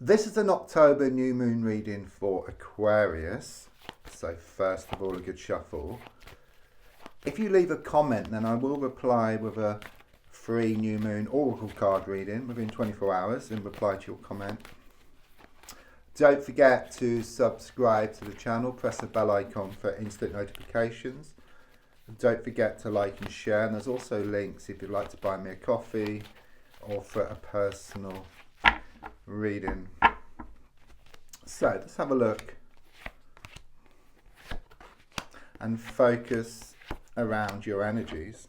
This is an October new moon reading for Aquarius. So first of all, a good shuffle. If you leave a comment, then I will reply with a free new moon oracle card reading within 24 hours in reply to your comment. Don't forget to subscribe to the channel, press the bell icon for instant notifications. Don't forget to like and share, and there's also links if you'd like to buy me a coffee or for a personal reading. So let's have a look and focus around your energies.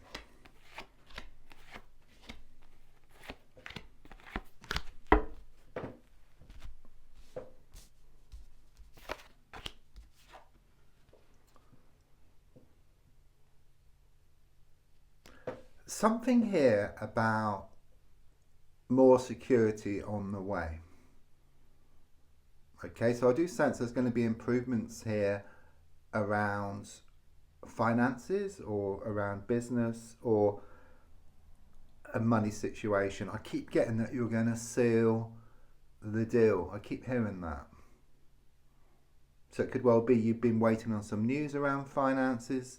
Something here about more security on the way. Okay, so I do sense there's going to be improvements here around finances or around business or a money situation. I keep getting that you're going to seal the deal. I keep hearing that. So it could well be you've been waiting on some news around finances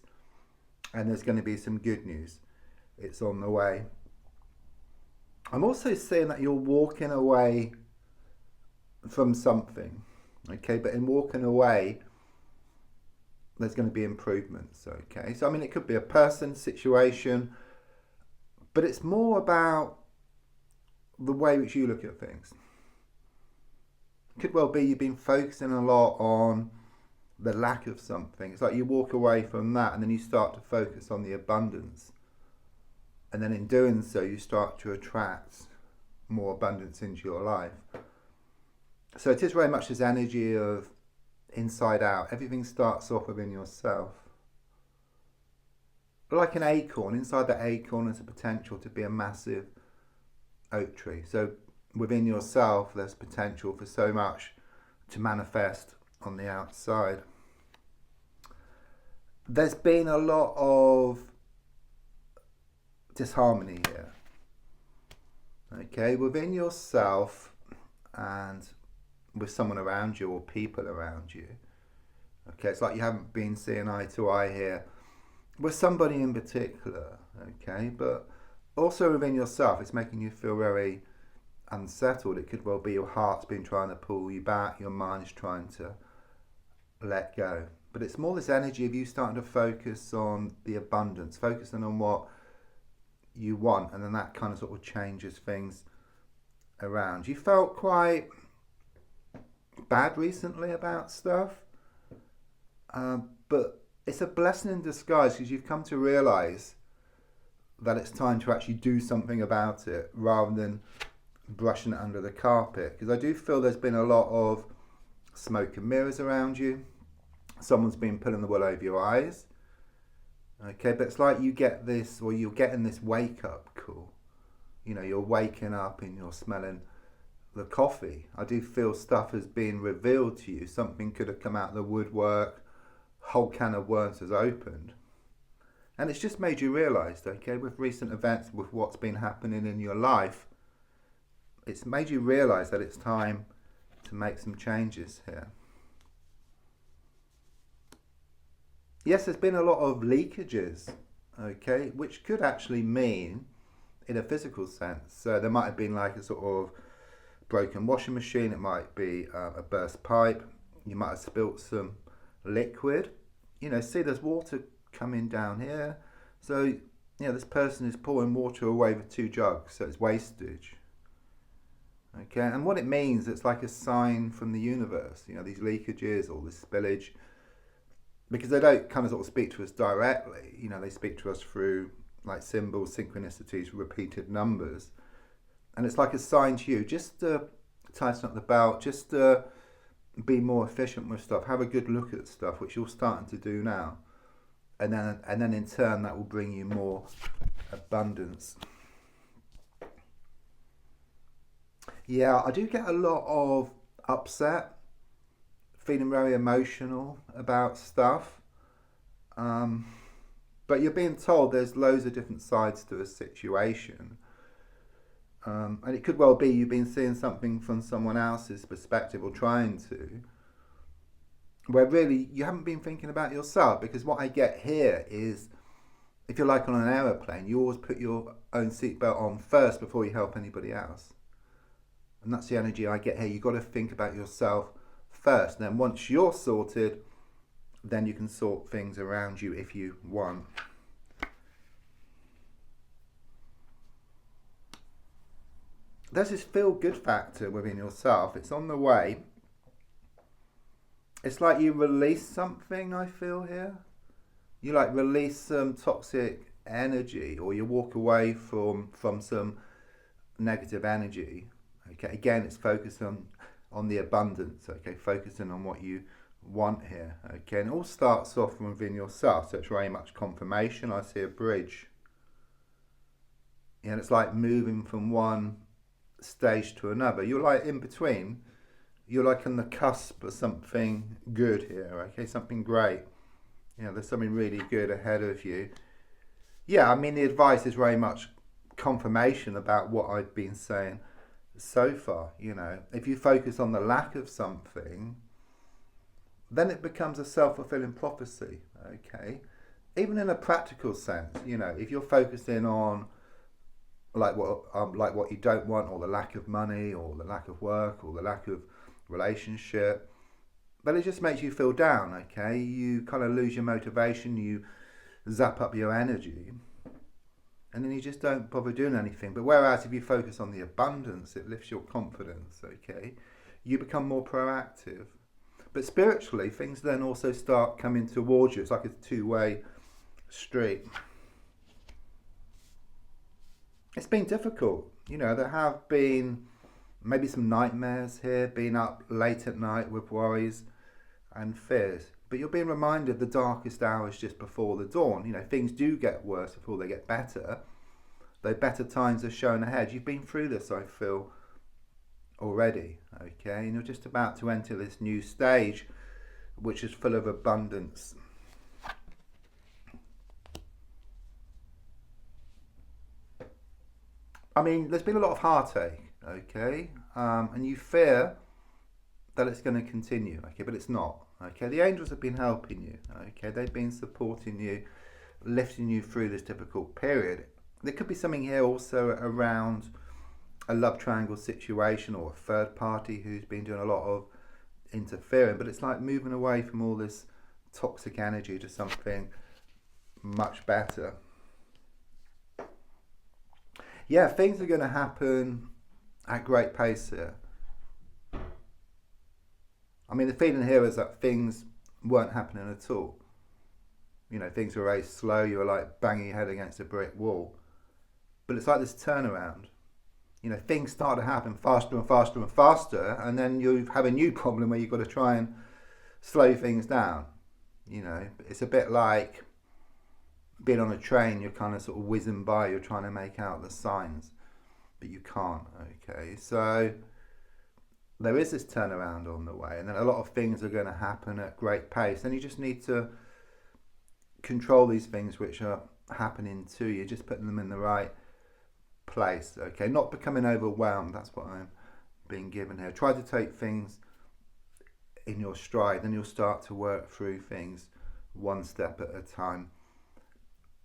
and there's going to be some good news. It's on the way. I'm also seeing that you're walking away from something, okay, but in walking away there's going to be improvements, okay. So I mean, it could be a person, situation, but it's more about the way which you look at things. It could well be you've been focusing a lot on the lack of something. It's like you walk away from that and then you start to focus on the abundance, and then in doing so you start to attract more abundance into your life. So it is very much this energy of inside out. Everything starts off within yourself. Like an acorn, inside that acorn there's a potential to be a massive oak tree. So within yourself there's potential for so much to manifest on the outside. There's been a lot of disharmony here. Okay, within yourself and with someone around you or people around you. Okay, it's like you haven't been seeing eye to eye here with somebody in particular. Okay, but also within yourself, it's making you feel very unsettled. It could well be your heart's been trying to pull you back, your mind's trying to let go. But it's more this energy of you starting to focus on the abundance, focusing on what you want, and then that kind of sort of changes things around. You felt quite bad recently about stuff, but it's a blessing in disguise because you've come to realize that it's time to actually do something about it rather than brushing it under the carpet. Because I do feel there's been a lot of smoke and mirrors around you. Someone's been pulling the wool over your eyes. Okay, but it's like you get this, or you're getting this wake up call. You know, you're waking up and you're smelling the coffee. I do feel stuff has been revealed to you. Something could have come out of the woodwork. Whole can of worms has opened. And it's just made you realise, okay, with recent events, with what's been happening in your life, it's made you realise that it's time to make some changes here. Yes, there's been a lot of leakages, okay, which could actually mean in a physical sense. So there might have been like a sort of broken washing machine, it might be a burst pipe, you might have spilt some liquid. You know, see there's water coming down here. So, you know, this person is pouring water away with 2 jugs, so it's wastage. Okay, and what it means, it's like a sign from the universe, you know, these leakages or this spillage. Because they don't kind of sort of speak to us directly, you know, they speak to us through like symbols, synchronicities, repeated numbers. And it's like a sign to you, just to tighten up the belt, just to be more efficient with stuff, have a good look at stuff, which you're starting to do now. And then in turn, that will bring you more abundance. Yeah, I do get a lot of upset, feeling very emotional about stuff. But you're being told there's loads of different sides to a situation. And it could well be you've been seeing something from someone else's perspective or trying to, where really you haven't been thinking about yourself. Because what I get here is, if you're like on an aeroplane, you always put your own seatbelt on first before you help anybody else. And that's the energy I get here. You've got to think about yourself first. And then once you're sorted, then you can sort things around you if you want. There's this feel-good factor within yourself. It's on the way. It's like you release something, I feel here. You like release some toxic energy, or you walk away from some negative energy. Okay, again, it's focused on the abundance. Okay, focusing on what you want here. Okay, and it all starts off from within yourself. So it's very much confirmation. I see a bridge. And it's like moving from one stage to another. You're like in between. You're like on the cusp of something good here. Okay, something great. There's something really good ahead of you. Yeah, I mean, the advice is very much confirmation about what I've been saying so far. If you focus on the lack of something, then it becomes a self-fulfilling prophecy. Okay, even in a practical sense, if you're focusing on like what you don't want, or the lack of money, or the lack of work, or the lack of relationship, but it just makes you feel down. Okay, you kind of lose your motivation, you zap up your energy, and then you just don't bother doing anything. But whereas if you focus on the abundance, it lifts your confidence. Okay, you become more proactive. But spiritually, things then also start coming towards you. It's like a two-way street. It's been difficult. There have been maybe some nightmares here, being up late at night with worries and fears. But you're being reminded the darkest hours just before the dawn. Things do get worse before they get better. Though better times are shown ahead. You've been through this, I feel, already. Okay, and you're just about to enter this new stage, which is full of abundance. I mean, there's been a lot of heartache, okay, and you fear that it's going to continue, okay, but it's not, okay. The angels have been helping you, okay. They've been supporting you, lifting you through this difficult period. There could be something here also around a love triangle situation, or a third party who's been doing a lot of interfering, but it's like moving away from all this toxic energy to something much better. Yeah, things are going to happen at great pace here. I mean, the feeling here is that things weren't happening at all. Things were very slow. You were like banging your head against a brick wall. But it's like this turnaround. Things start to happen faster and faster and faster, and then you have a new problem where you've got to try and slow things down. It's a bit like being on a train. You're kind of sort of whizzing by, you're trying to make out the signs, but you can't. Okay, so there is this turnaround on the way, and then a lot of things are going to happen at great pace, and you just need to control these things which are happening to you, just putting them in the right place. Okay, not becoming overwhelmed. That's what I'm being given here. Try to take things in your stride, then you'll start to work through things one step at a time.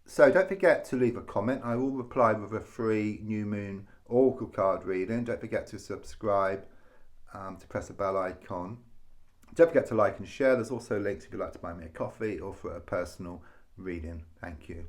So don't forget to leave a comment. I will reply with a free new moon oracle card reading. Don't forget to subscribe, to press the bell icon. Don't forget to like and share. There's also links if you'd like to buy me a coffee or for a personal reading. Thank you.